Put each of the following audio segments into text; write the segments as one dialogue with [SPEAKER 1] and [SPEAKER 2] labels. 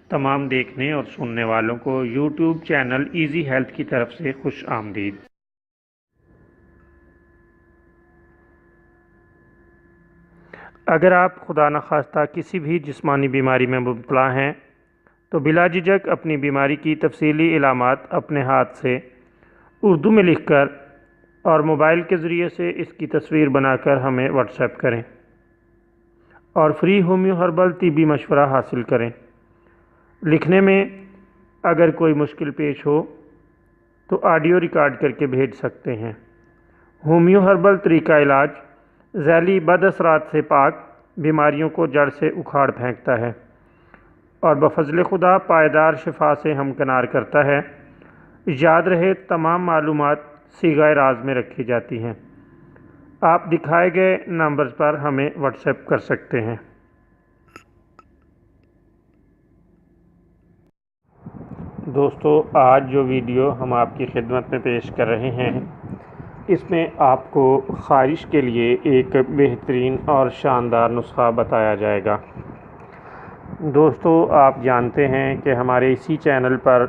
[SPEAKER 1] تمام دیکھنے اور سننے والوں کو یوٹیوب چینل ایزی ہیلتھ کی طرف سے خوش آمدید۔ اگر آپ خدا نخواستہ کسی بھی جسمانی بیماری میں مبتلا ہیں تو بلا جھجک اپنی بیماری کی تفصیلی علامات اپنے ہاتھ سے اردو میں لکھ کر اور موبائل کے ذریعے سے اس کی تصویر بنا کر ہمیں واٹس ایپ کریں اور فری ہومیو ہربل طبی مشورہ حاصل کریں۔ لکھنے میں اگر کوئی مشکل پیش ہو تو آڈیو ریکارڈ کر کے بھیج سکتے ہیں۔ ہومیو ہربل طریقہ علاج ذیلی بد اثرات سے پاک، بیماریوں کو جڑ سے اکھاڑ پھینکتا ہے اور بفضل خدا پائیدار شفا سے ہمکنار کرتا ہے۔ یاد رہے تمام معلومات صیغہ راز میں رکھی جاتی ہیں۔ آپ دکھائے گئے نمبرز پر ہمیں واٹس ایپ کر سکتے ہیں۔ دوستو، آج جو ویڈیو ہم آپ کی خدمت میں پیش کر رہے ہیں اس میں آپ کو خارش کے لیے ایک بہترین اور شاندار نسخہ بتایا جائے گا۔ دوستو، آپ جانتے ہیں کہ ہمارے اسی چینل پر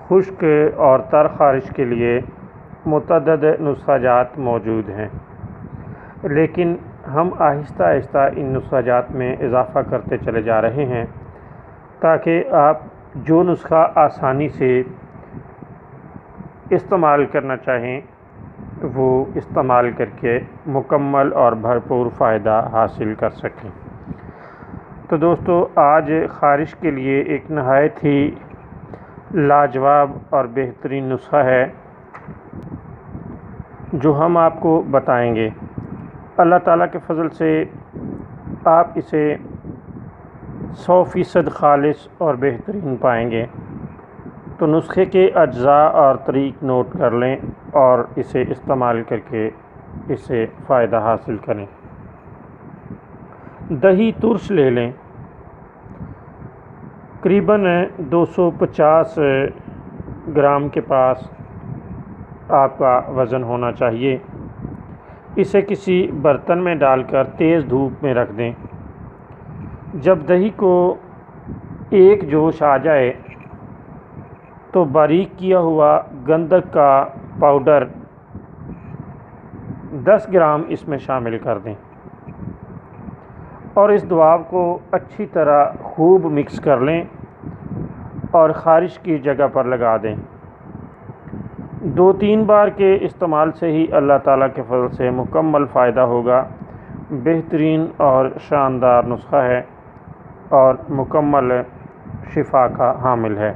[SPEAKER 1] خشک اور تر خارش کے لیے متعدد نسخہ جات موجود ہیں، لیکن ہم آہستہ آہستہ ان نسخہ جات میں اضافہ کرتے چلے جا رہے ہیں تاکہ آپ جو نسخہ آسانی سے استعمال کرنا چاہیں وہ استعمال کر کے مکمل اور بھرپور فائدہ حاصل کر سکیں۔ تو دوستو، آج خارش کے لیے ایک نہایت ہی لاجواب اور بہترین نسخہ ہے جو ہم آپ کو بتائیں گے۔ اللہ تعالیٰ کے فضل سے آپ اسے 100% خالص اور بہترین پائیں گے۔ تو نسخے کے اجزاء اور طریق نوٹ کر لیں اور اسے استعمال کر کے اس سے فائدہ حاصل کریں۔ دہی ترش لے لیں، قریباً 250 گرام کے پاس آپ کا وزن ہونا چاہیے۔ اسے کسی برتن میں ڈال کر تیز دھوپ میں رکھ دیں۔ جب دہی کو ایک جوش آ جائے تو باریک کیا ہوا گندک کا پاؤڈر 10 گرام اس میں شامل کر دیں اور اس دعاب کو اچھی طرح خوب مکس کر لیں اور خارش کی جگہ پر لگا دیں۔ 2-3 بار کے استعمال سے ہی اللہ تعالیٰ کے فضل سے مکمل فائدہ ہوگا۔ بہترین اور شاندار نسخہ ہے اور مکمل شفا کا حامل ہے۔